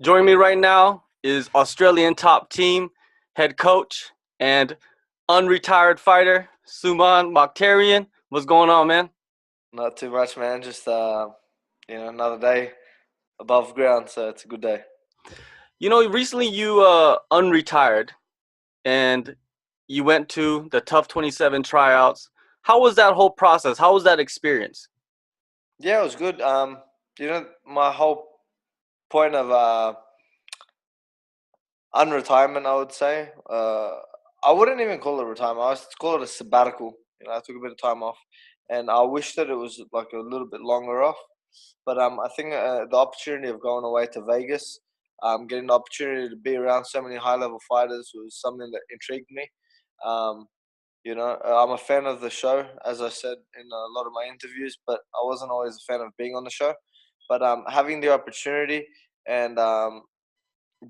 Joining me right now is Australian top team head coach and unretired fighter Suman Mokhtarian. What's going on, man? Not too much, man. Just another day above ground, so it's a good day. Recently you unretired and you went to the TUF 27 tryouts. How was that whole process? How was that experience? Yeah, it was good. My whole point of unretirement, I would say, I wouldn't even call it retirement. I would call it a sabbatical. I took a bit of time off, and I wish that it was like a little bit longer off. But I think the opportunity of going away to Vegas, getting the opportunity to be around so many high level fighters was something that intrigued me. Um, I'm a fan of the show, as I said in a lot of my interviews, but I wasn't always a fan of being on the show. But having the opportunity and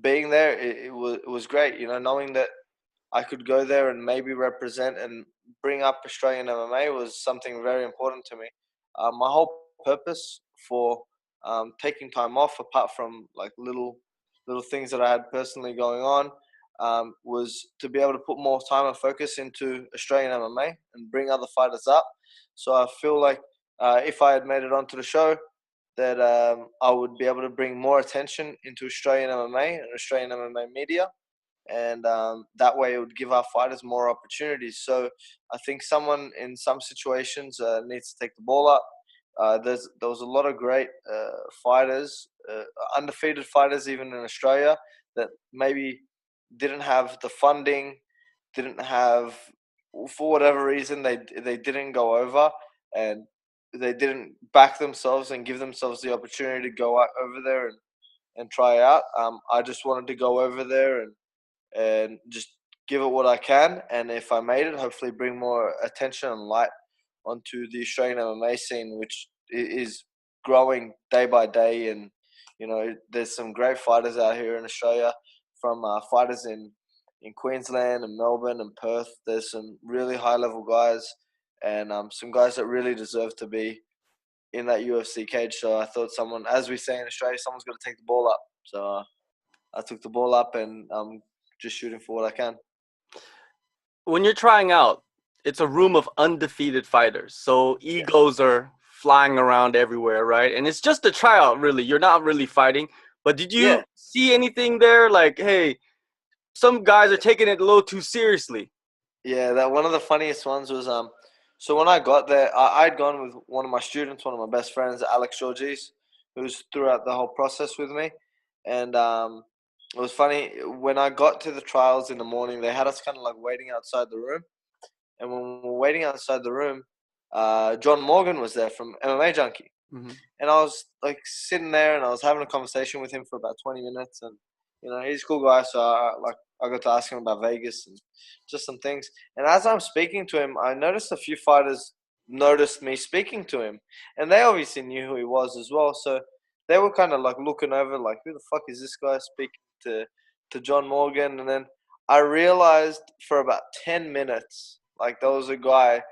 being there, it was great. Knowing that I could go there and maybe represent and bring up Australian MMA was something very important to me. My whole purpose for taking time off, apart from like little things that I had personally going on, was to be able to put more time and focus into Australian MMA and bring other fighters up. So I feel like if I had made it onto the show, that I would be able to bring more attention into Australian MMA and Australian MMA media, and that way it would give our fighters more opportunities. So I think someone in some situations needs to take the ball up. There was a lot of great fighters, undefeated fighters even in Australia, that maybe didn't have the funding, didn't have, for whatever reason, they didn't go over, and they didn't back themselves and give themselves the opportunity to go out over there and try out. I just wanted to go over there and just give it what I can. And if I made it, hopefully bring more attention and light onto the Australian MMA scene, which is growing day by day. And, there's some great fighters out here in Australia, from fighters in Queensland and Melbourne and Perth. There's some really high level guys, and some guys that really deserve to be in that UFC cage. So I thought someone, as we say in Australia, someone's got to take the ball up. So I took the ball up, and just shooting for what I can. When you're trying out, it's a room of undefeated fighters. So Yeah. egos are flying around everywhere, right? And it's just a tryout, really. You're not really fighting. But did you Yeah. see anything there? Like, hey, some guys are taking it a little too seriously. Yeah, that one of the funniest ones was so when I got there, I'd gone with one of my students, one of my best friends, Alex Georgis, who was throughout the whole process with me. And it was funny, when I got to the trials in the morning, they had us kind of like waiting outside the room. And when we were waiting outside the room, John Morgan was there from MMA Junkie. Hmm. And I was like sitting there, and I was having a conversation with him for about 20 minutes. And, he's a cool guy. So I got to ask him about Vegas and just some things. And as I'm speaking to him, I noticed a few fighters noticed me speaking to him, and they obviously knew who he was as well. So they were kind of like looking over, like, who the fuck is this guy speaking to John Morgan? And then I realized for about 10 minutes, like, there was a guy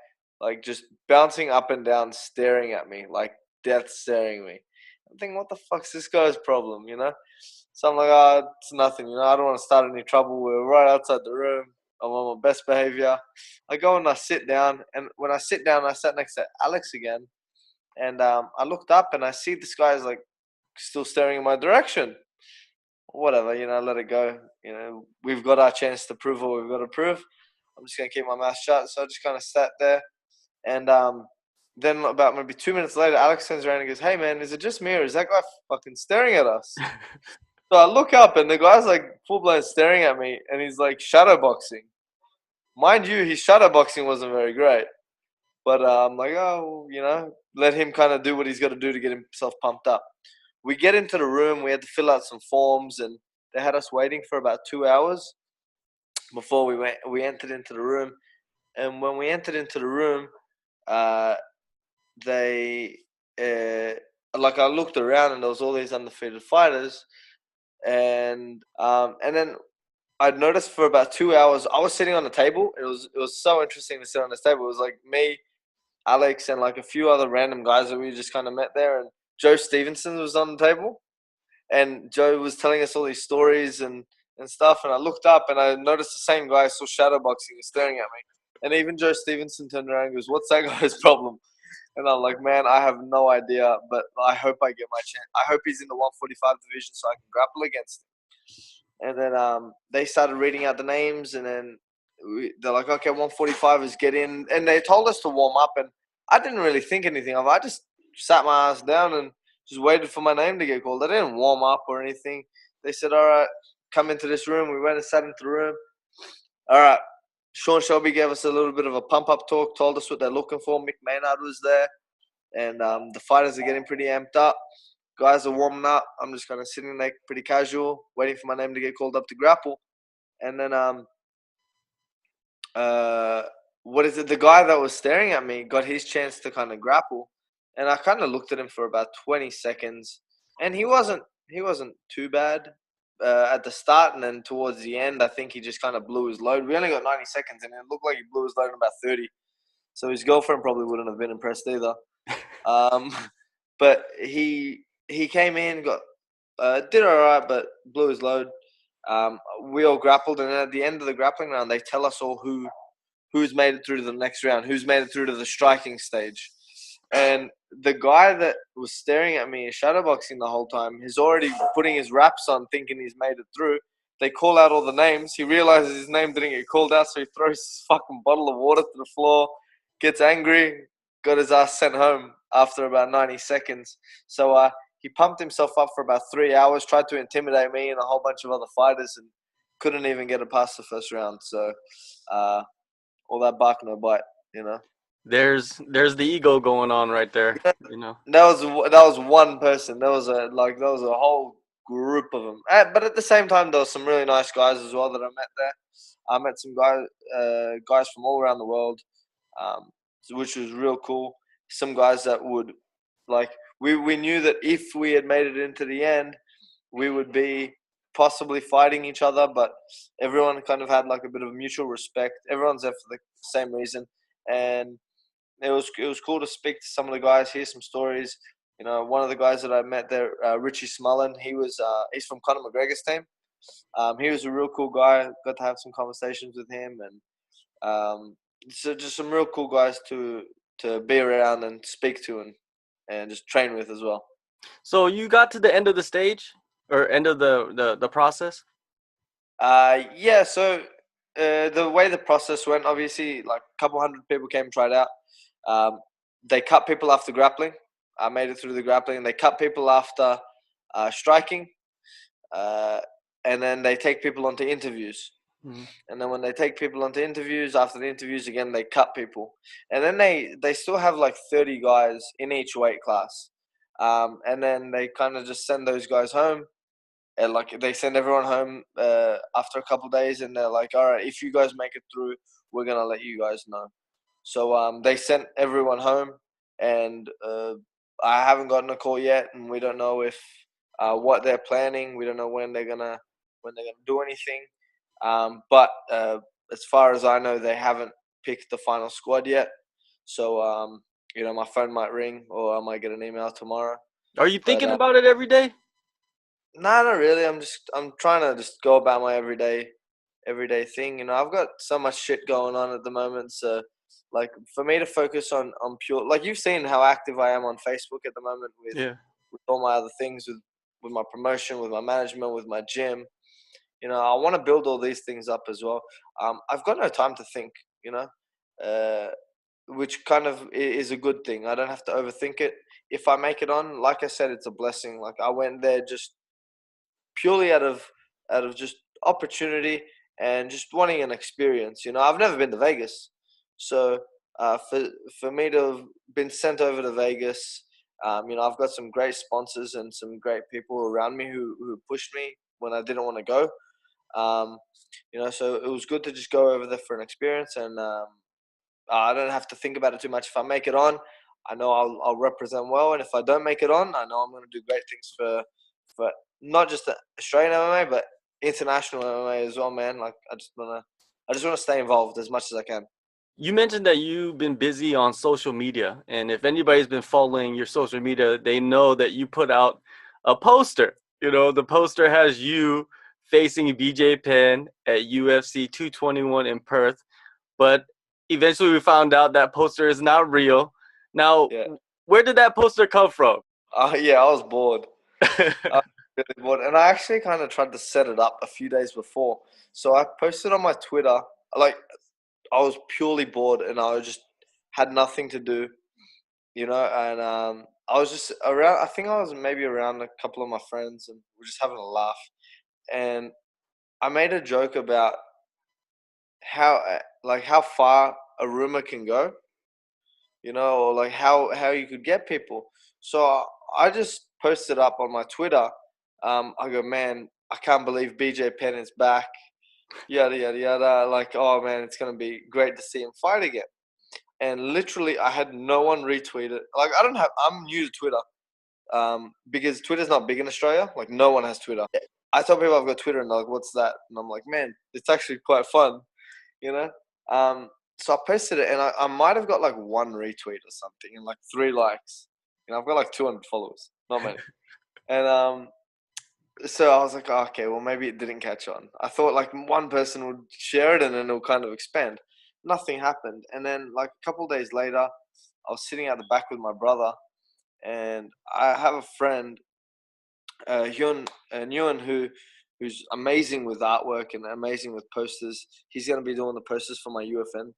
like just bouncing up and down, staring at me, like death staring at me. I'm thinking, what the fuck's this guy's problem? So I'm like, oh, it's nothing, I don't want to start any trouble. We're right outside the room. I'm on my best behavior. I go and I sit down, and when I sit down, I sat next to Alex again, and I looked up and I see this guy is like still staring in my direction. Whatever, let it go. We've got our chance to prove what we've got to prove. I'm just gonna keep my mouth shut. So I just kind of sat there, and then about maybe 2 minutes later, Alex turns around and goes, "Hey man, is it just me, or is that guy fucking staring at us?" So I look up, and the guy's like full blown staring at me, and he's like shadowboxing. Mind you, his shadowboxing wasn't very great, but I'm like, oh, let him kind of do what he's got to do to get himself pumped up. We get into the room. We had to fill out some forms, and they had us waiting for about 2 hours before we entered into the room. And when we entered into the room, uh, they like, I looked around, and there was all these undefeated fighters, and then I'd noticed for about 2 hours I was sitting on the table. It was so interesting to sit on this table. It was like me, Alex, and like a few other random guys that we just kind of met there, and Joe Stevenson was on the table. and Joe was telling us all these stories and stuff. And I looked up and I noticed the same guy saw shadowboxing and staring at me. And even Joe Stevenson turned around and goes, "What's that guy's problem?" And I'm like, "Man, I have no idea, but I hope I get my chance. I hope he's in the 145 division so I can grapple against him." And then they started reading out the names, and then they're like, "Okay, 145 is get in." And they told us to warm up, and I didn't really think anything of it. I just sat my ass down and just waited for my name to get called. I didn't warm up or anything. They said, "All right, come into this room." We went and sat into the room. All right. Sean Shelby gave us a little bit of a pump-up talk, told us what they're looking for. Mick Maynard was there, and the fighters are getting pretty amped up. Guys are warming up. I'm just kind of sitting there pretty casual, waiting for my name to get called up to grapple. And then the guy that was staring at me got his chance to kind of grapple, and I kind of looked at him for about 20 seconds, and he wasn't too bad at the start, and then towards the end, I think he just kind of blew his load. We only got 90 seconds, and it looked like he blew his load in about 30. So his girlfriend probably wouldn't have been impressed either. But he came in, got did all right, but blew his load. We all grappled, and at the end of the grappling round, they tell us all who's made it through to the next round, who's made it through to the striking stage. And the guy that was staring at me shadowboxing the whole time, he's already putting his wraps on, thinking he's made it through. They call out all the names. He realizes his name didn't get called out, so he throws his fucking bottle of water to the floor, gets angry, got his ass sent home after about 90 seconds. So he pumped himself up for about 3 hours, tried to intimidate me and a whole bunch of other fighters, and couldn't even get it past the first round. So all that bark, no bite, you know. There's the ego going on right there, you know. That was one person. There was a whole group of them. But at the same time, there was some really nice guys as well that I met there. I met some guys from all around the world, which was real cool. Some guys that would we knew that if we had made it into the end, we would be possibly fighting each other, but everyone kind of had like a bit of mutual respect. Everyone's there for the same reason, and it was cool to speak to some of the guys, hear some stories. You know, one of the guys that I met there, Richie Smullen, he's from Conor McGregor's team. He was a real cool guy. Got to have some conversations with him, and so just some real cool guys to be around and speak to and just train with as well. So you got to the end of the stage or end of the process? Yeah. So the way the process went, obviously, like a couple hundred people came and tried out. They cut people after grappling. I made it through the grappling. They cut people after striking, and then they take people onto interviews. Mm-hmm. And then when they take people onto interviews, after the interviews again, they cut people. And then they still have like 30 guys in each weight class. And then they kind of just send those guys home. And like they send everyone home after a couple of days, and they're like, "All right, if you guys make it through, we're gonna let you guys know." So they sent everyone home, and I haven't gotten a call yet, and we don't know if what they're planning. We don't know when they're gonna do anything. But as far as I know, they haven't picked the final squad yet. So you know, my phone might ring, or I might get an email tomorrow. Are you thinking about it every day? Nah, not really. I'm trying to just go about my everyday thing. You know, I've got so much shit going on at the moment, so like for me to focus on pure, like you've seen how active I am on Facebook at the moment with all my other things, with my promotion, with my management, with my gym. You know, I want to build all these things up as well. I've got no time to think, you know, which kind of is a good thing. I don't have to overthink it. If I make it on, like I said, it's a blessing. Like I went there just purely out of just opportunity and just wanting an experience. You know, I've never been to Vegas, so for me to have been sent over to Vegas, you know, I've got some great sponsors and some great people around me who pushed me when I didn't want to go. You know, so it was good to just go over there for an experience, and I don't have to think about it too much. If I make it on, I know I'll represent well, and if I don't make it on, I know I'm going to do great things for not just the Australian MMA, but international MMA as well, man. Like I just want to stay involved as much as I can. You mentioned that you've been busy on social media, and if anybody's been following your social media, they know that you put out a poster The poster has you facing BJ Penn at UFC 221 in Perth, but eventually we found out that poster is not real. Now, Yeah. where did that poster come from? Yeah, I was bored. I was really bored. And I actually kind of tried to set it up a few days before. So I posted on my Twitter, like, I was purely bored and I just had nothing to do, and I was just around, I think I was maybe around a couple of my friends and we're just having a laugh. And I made a joke about how far a rumor can go, or like how you could get people. So I just posted up on my Twitter. I go, man, I can't believe BJ Penn is back. Yada yada yada. Like, oh man, it's gonna be great to see him fight again. And literally, I had no one retweet it. Like, I'm new to Twitter. Because Twitter's not big in Australia. Like, no one has Twitter. I tell people I've got Twitter, and they're like, "What's that?" And I'm like, "Man, it's actually quite fun," you know. So I posted it, and I might have got like one retweet or something, and like 3 likes. I've got like 200 followers, not many. And so I was like, oh, okay, well maybe it didn't catch on. I thought like one person would share it, and then it'll kind of expand. Nothing happened, and then like a couple of days later, I was sitting at the back with my brother, and I have a friend, Nguyen, who's amazing with artwork and amazing with posters. He's going to be doing the posters for my UFN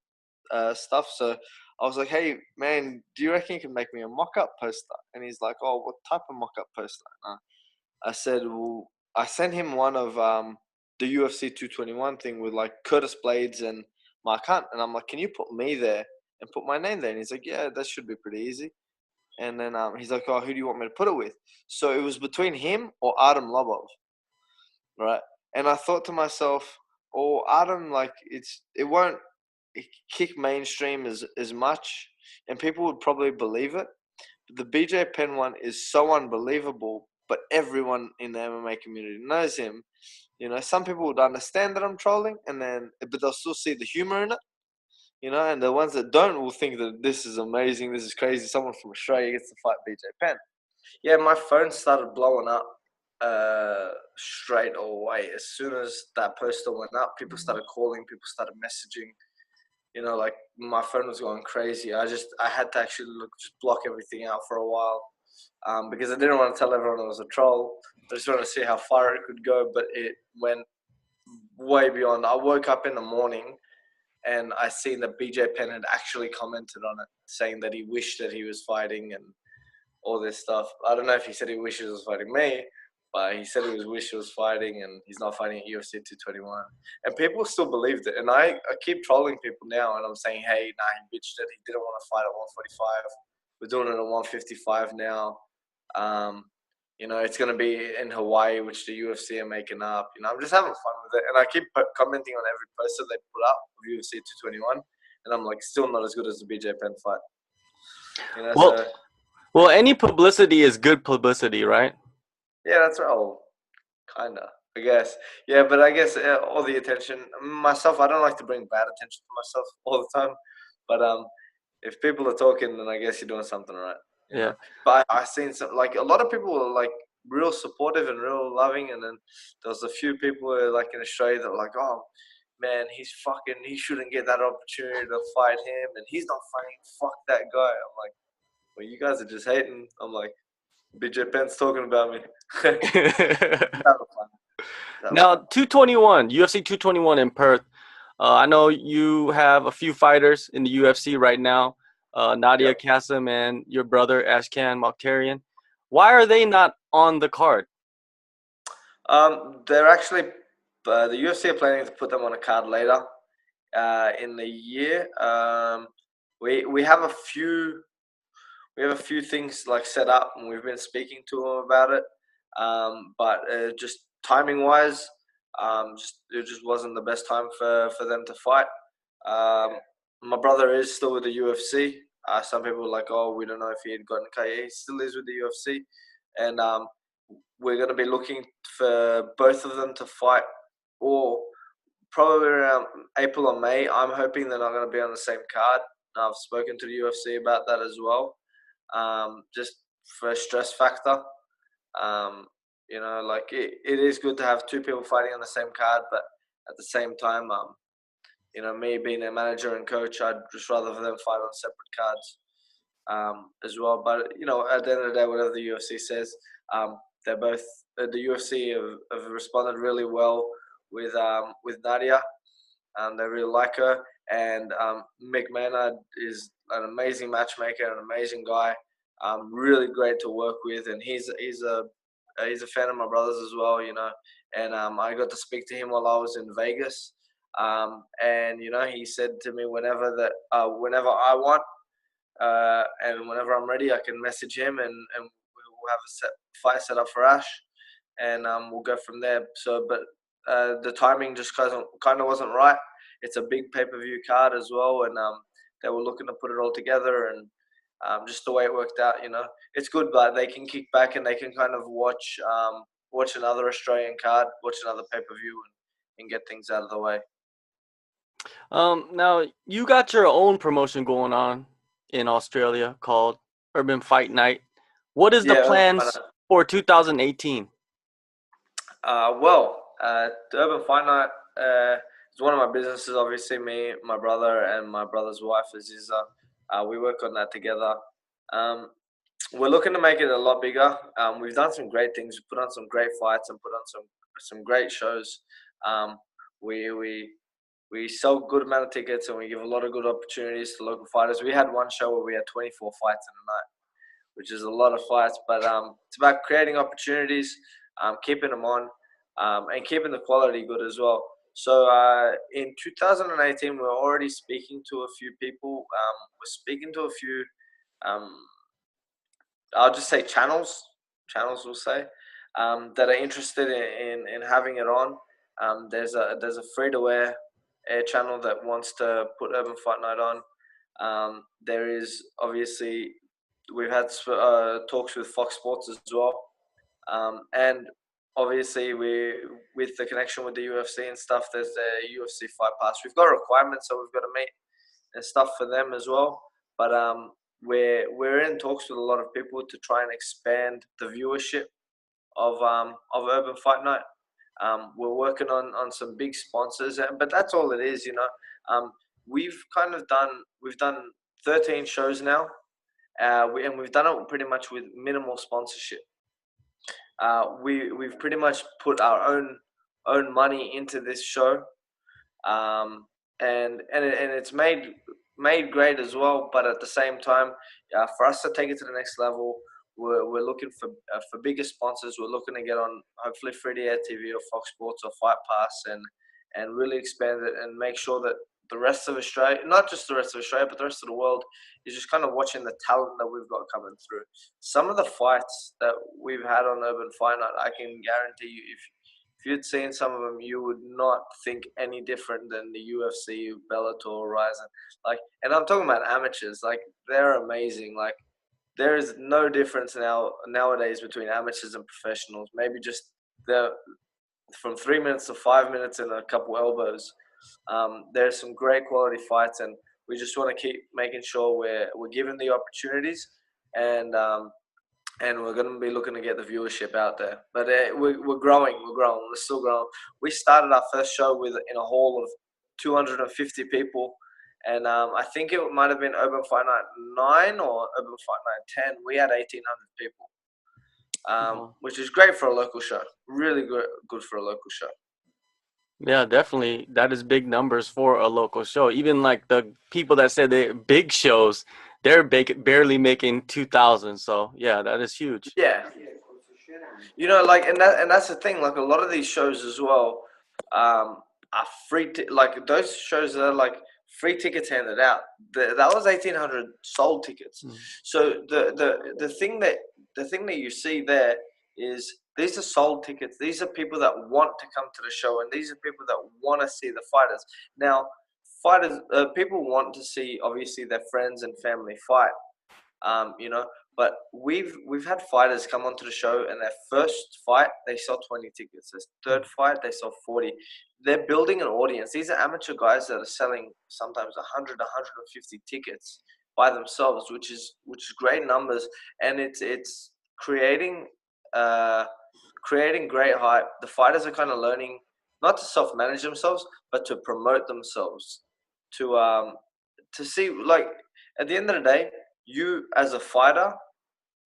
stuff. So I was like, hey, man, do you reckon you can make me a mock-up poster? And he's like, oh, what type of mock-up poster? I said, well, I sent him one of the UFC 221 thing with like Curtis Blades and Mark Hunt. And I'm like, can you put me there and put my name there? And he's like, yeah, that should be pretty easy. And then he's like, oh, who do you want me to put it with? So it was between him or Artem Lobov, right? And I thought to myself, oh, Artem, like, it won't kick mainstream as much, and people would probably believe it. But the BJ Penn one is so unbelievable, but everyone in the MMA community knows him. Some people would understand that I'm trolling, but they'll still see the humor in it. And the ones that don't will think that this is amazing, this is crazy. Someone from Australia gets to fight BJ Penn. Yeah, my phone started blowing up straight away. As soon as that poster went up, people started calling, people started messaging. Like my phone was going crazy. I had to actually just block everything out for a while, because I didn't want to tell everyone it was a troll. I just wanted to see how far it could go, but it went way beyond. I woke up in the morning and I seen that BJ Penn had actually commented on it, saying that he wished that he was fighting and all this stuff. I don't know if he said he wishes he was fighting me, but he said he wished he was fighting, and he's not fighting at UFC 221. And people still believed it. And I keep trolling people now, and I'm saying, hey, nah, he bitched it. He didn't want to fight at 145. We're doing it at 155 now. It's going to be in Hawaii, which the UFC are making up. I'm just having fun with it. And I keep commenting on every poster they put up of UFC 221. And I'm like, still not as good as the BJ Penn fight. Well, So, well, any publicity is good publicity, right? yeah, that's right. Oh, kind of, I guess. Yeah, but I guess all the attention, myself, I don't like to bring bad attention to myself all the time. But if people are talking, then I guess you're doing something right. Yeah. But I seen some, like, a lot of people were like real supportive and real loving, and then there was a few people like in Australia that were like, oh man, he shouldn't get that opportunity to fight him, and he's not fighting. Fuck that guy. I'm like, well, you guys are just hating. I'm like, BJ Penn's talking about me. Now, 221, UFC 221 in Perth. I know you have a few fighters in the UFC right now, Nadia Yep. Kassem and your brother Ashkan Mokhtarian. Why are they not on the card? They're actually the UFC are planning to put them on a card later in the year. We have a few things like set up, and we've been speaking to them about it. But just timing wise, it just wasn't the best time for them to fight. My brother is still with the UFC. Some people are like, oh, we don't know if he had gotten cut. Yeah, he still is with the UFC, and we're going to be looking for both of them to fight, or probably around April or May. I'm hoping they're not going to be on the same card. I've spoken to the UFC about that as well, just for a stress factor. You know, like it is good to have two people fighting on the same card, but at the same time, you know, me being a manager and coach, I'd just rather for them fight on separate cards as well. But you know, at the end of the day, whatever the UFC says, they're both the UFC have responded really well with Nadia. They really like her, and Mick Maynard is an amazing matchmaker, an amazing guy. Really great to work with, and he's a fan of my brother's as well, you know. And I got to speak to him while I was in Vegas, and you know, he said to me whenever I want and whenever I'm ready, I can message him, and we'll have a fight set up for Ash, and we'll go from there. So, but the timing just kind of wasn't right. It's a big pay-per-view card as well, and they were looking to put it all together, and just the way it worked out, you know, it's good. But they can kick back and they can kind of watch another Australian card, watch another pay-per-view, and get things out of the way. Now you got your own promotion going on in Australia called Urban Fight Night. What is the Yeah, plans for 2018? The Urban Fight Night is one of my businesses. Obviously, me, my brother, and my brother's wife Aziza. We work on that together. Um, we're looking to make it a lot bigger. We've done some great things. We put on some great fights and put on some great shows. We sell good amount of tickets, and we give a lot of good opportunities to local fighters. We had one show where we had 24 fights in a night, which is a lot of fights. But it's about creating opportunities, keeping them on, and keeping the quality good as well. So in 2018, we're already speaking to a few people. We're speaking to a few, I'll just say channels we'll say, that are interested in having it on. There's a free-to-air air channel that wants to put Urban Fight Night on. There is obviously, we've had talks with Fox Sports as well, and obviously with the connection with the UFC and stuff, there's the UFC Fight Pass. We've got requirements that we've got to meet and stuff for them as well. But we're in talks with a lot of people to try and expand the viewership of Urban Fight Night. We're working on some big sponsors, but that's all it is, you know. We've done 13 shows now, and we've done it pretty much with minimal sponsorship. We've pretty much put our own money into this show, and it's made great as well. But at the same time, for us to take it to the next level, we're looking for bigger sponsors. We're looking to get on hopefully free-to-air TV or Fox Sports or Fight Pass, and really expand it and make sure that the rest of Australia, not just the rest of Australia, but the rest of the world, is just kind of watching the talent that we've got coming through. Some of the fights that we've had on Urban Fight Night, I can guarantee you, if you'd seen some of them, you would not think any different than the UFC, Bellator, Ryzen. Like, and I'm talking about amateurs. Like, they're amazing. Like, there is no difference nowadays between amateurs and professionals. Maybe just the from 3 minutes to 5 minutes and a couple elbows. There's some great quality fights, and we just want to keep making sure we're given the opportunities, and we're going to be looking to get the viewership out there. But we're growing. We're still growing. We started our first show in a hall of 250 people. And I think it might have been Urban Fight Night 9 or Urban Fight Night 10. We had 1,800 people, which is great for a local show. Really good for a local show. Yeah, definitely. That is big numbers for a local show. Even like the people that said they're big shows, they're barely making 2,000. So yeah, that is huge. Yeah. You know, like, and that's the thing. Like, a lot of these shows as well are free. Like, those shows that are like free tickets handed out. That was 1,800 sold tickets. So the thing that you see there is these are sold tickets. These are people that want to come to the show, and these are people that want to see the fighters. Now, people want to see obviously their friends and family fight. You know, but we've had fighters come onto the show, and their first fight they sell 20 tickets. Their third fight they sell 40. They're building an audience. These are amateur guys that are selling sometimes 100, 150 tickets by themselves, which is great numbers, and it's creating creating great hype. The fighters are kind of learning not to self-manage themselves, but to promote themselves. To see, like, at the end of the day, you as a fighter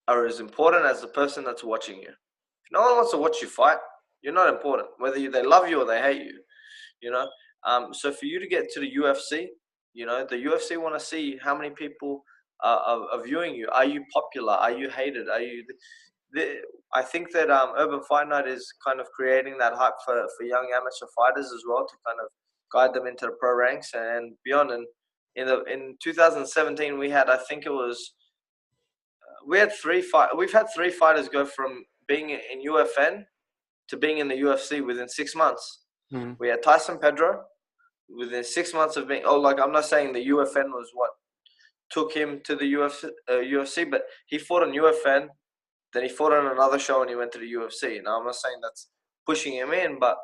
are as important as the person that's watching you. If no one wants to watch you fight, you're not important. Whether they love you or they hate you, you know. So for you to get to the UFC, the UFC want to see how many people are viewing you. Are you popular? Are you hated? Are you? I think that Urban Fight Night is kind of creating that hype for young amateur fighters as well, to kind of guide them into the pro ranks and beyond. And in 2017, we had, I think it was, we've had three fighters go from being in UFN to being in the UFC within 6 months. Mhm. We had Tyson Pedro within 6 months of being. Oh, like, I'm not saying the UFN was what took him to the UFC, but he fought on UFN. Then he fought on another show and he went to the UFC. Now, I'm not saying that's pushing him in, but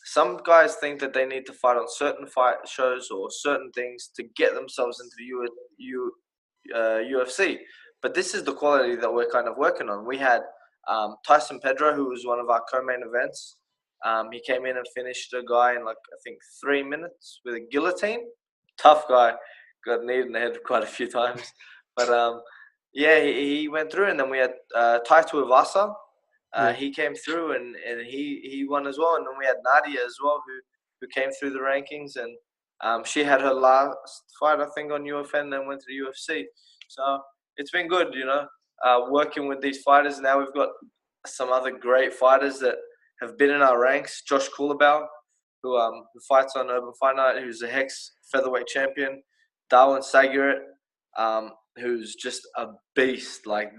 some guys think that they need to fight on certain fight shows or certain things to get themselves into the UFC. But this is the quality that we're kind of working on. We had Tyson Pedro, who was one of our co-main events. He came in and finished a guy in, like, I think 3 minutes with a guillotine. Tough guy. Got kneed in the head quite a few times. But yeah, he went through. And then we had Taito Ivasa. Yeah. He came through and he won as well. And then we had Nadia as well, who came through the rankings. And she had her last fight, I think, on UFN, then went to the UFC. So it's been good, working with these fighters. Now we've got some other great fighters that have been in our ranks. Josh Kulabau, who fights on Urban Fight Night, who's a Hex featherweight champion. Darwin Saguret, who's just a beast. Like,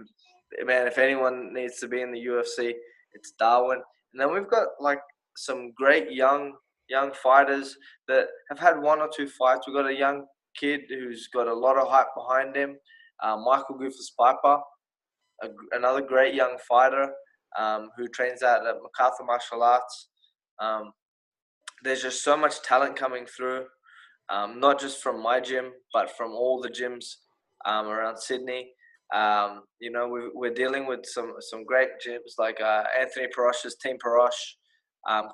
man, if anyone needs to be in the UFC, it's Darwin. And then we've got, like, some great young fighters that have had one or two fights. We've got a young kid who's got a lot of hype behind him, Michael Goofus Piper, another great young fighter who trains out at MacArthur Martial Arts. There's just so much talent coming through, not just from my gym, but from all the gyms around Sydney. We're dealing with some great gyms like Anthony Parosh's Team Parosh,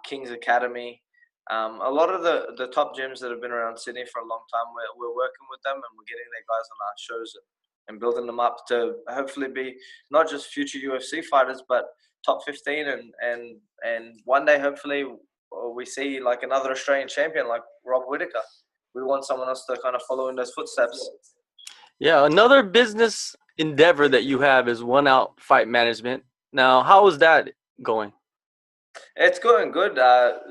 King's Academy. A lot of the top gyms that have been around Sydney for a long time, we're working with them and we're getting their guys on our shows and building them up to hopefully be not just future UFC fighters, but top 15 and one day hopefully we see, like, another Australian champion like Rob Whittaker. We want someone else to kind of follow in those footsteps. Yeah, another business endeavor that you have is One Out Fight Management. Now, how is that going? It's going good.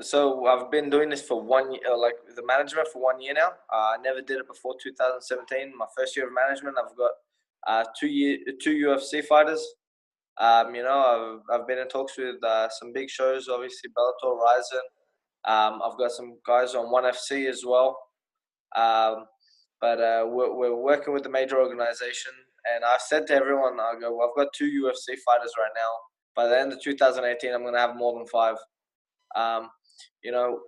So I've been doing this for 1 year, like the management, for 1 year now. I never did it before 2017. My first year of management, I've got two UFC fighters. I've been in talks with some big shows, obviously Bellator, Ryzen. I've got some guys on ONE FC as well. But we're working with the major organization, and I've said to everyone, I go, well, I've got 2 UFC fighters right now. By the end of 2018, I'm going to have more than 5.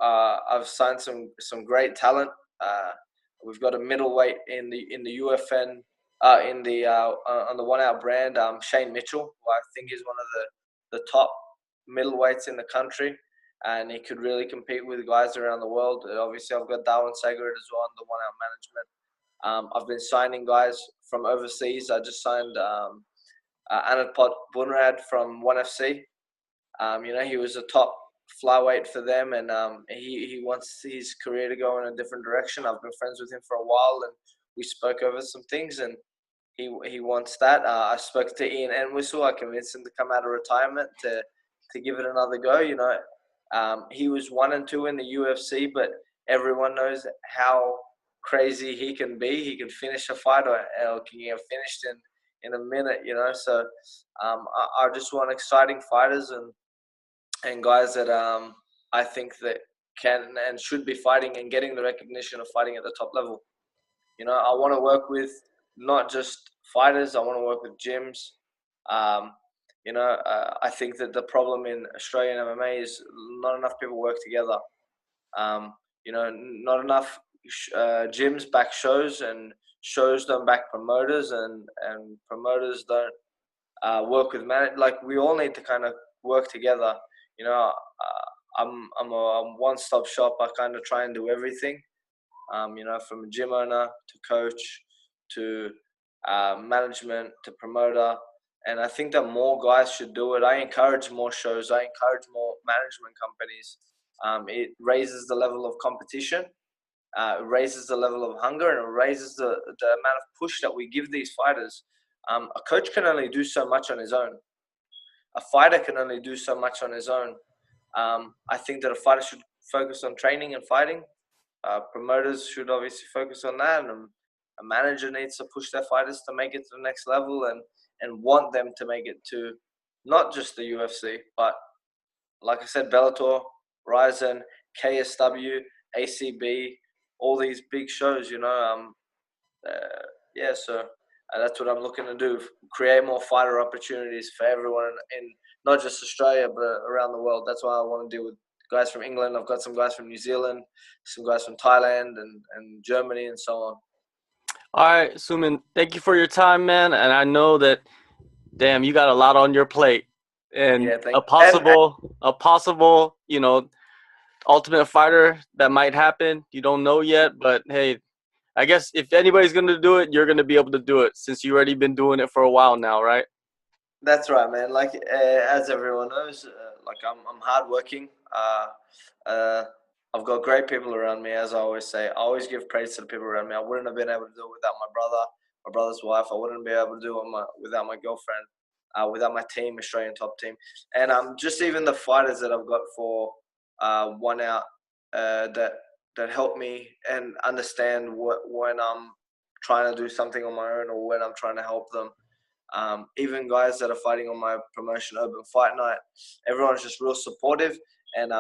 I've signed some great talent. We've got a middleweight in the UFN, on the One Out brand, Shane Mitchell, who I think is one of the top middleweights in the country, and he could really compete with guys around the world. Obviously, I've got Darwin Saguret as well on the One Out management. I've been signing guys from overseas. I just signed Anatpot Bunrad from ONE FC. He was a top flyweight for them, and he wants his career to go in a different direction. I've been friends with him for a while, and we spoke over some things, and he wants that. I spoke to Ian Entwistle. I convinced him to come out of retirement to give it another go. He was 1 and 2 in the UFC, but everyone knows how crazy he can be. He can finish a fight or can get finished in a minute, So I just want exciting fighters and guys that I think that can and should be fighting and getting the recognition of fighting at the top level. I want to work with not just fighters. I want to work with gyms. I think that the problem in Australian MMA is not enough people work together. Not enough gyms back shows, and shows don't back promoters, and promoters don't work with managers. Like, we all need to kind of work together. You know, I'm a one-stop shop. I kind of try and do everything. You know, from a gym owner to coach to management to promoter. And I think that more guys should do it. I encourage more shows. I encourage more management companies. It raises the level of competition. It raises the level of hunger, and it raises the amount of push that we give these fighters. A coach can only do so much on his own. A fighter can only do so much on his own. I think that a fighter should focus on training and fighting. Promoters should obviously focus on that, and a manager needs to push their fighters to make it to the next level and want them to make it to not just the UFC, but like I said, Bellator, Ryzen, KSW, ACB, all these big shows. You know, yeah. So that's what I'm looking to do: create more fighter opportunities for everyone in not just Australia but around the world. That's why I want to deal with guys from England. I've got some guys from New Zealand, some guys from Thailand and Germany and so on. All right, Suman, thank you for your time, man. And I know that, damn, you got a lot on your plate, and Yeah, thank a you. And possible, Ultimate Fighter that might happen. You don't know yet, but hey, I guess if anybody's gonna do it, you're gonna be able to do it since you already been doing it for a while now, right? that's right, man. Like as everyone knows, like I'm hardworking. Uh, I've got great people around me, as I always say. I always give praise to the people around me. I wouldn't have been able to do it without my brother, my brother's wife. I wouldn't be able to do it without my girlfriend, without my team, Australian top team, and just even the fighters that I've got for 1 out that help me and understand when I'm trying to do something on my own or when I'm trying to help them. Even guys that are fighting on my promotion, Open Fight Night, everyone's just real supportive, and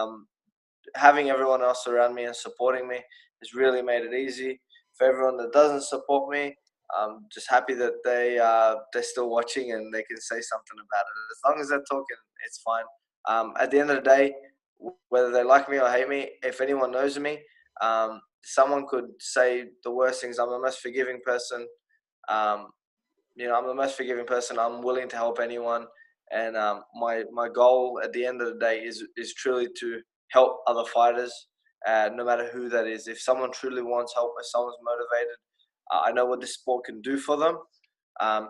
having everyone else around me and supporting me has really made it easy. For everyone that doesn't support me, I'm just happy that they're still watching and they can say something about it. As long as they're talking, it's fine. At the end of the day, whether they like me or hate me, if anyone knows me, someone could say the worst things. I'm the most forgiving person. Um, I'm the most forgiving person. I'm willing to help anyone, and my goal at the end of the day is truly to help other fighters, no matter who that is. If someone truly wants help, if someone's motivated, I know what this sport can do for them.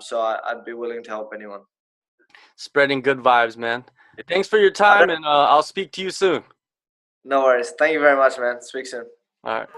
So I'd be willing to help anyone. Spreading good vibes, man. Thanks for your I time, don't, and I'll speak to you soon. no worries. Thank you very much, man. Speak soon. All right.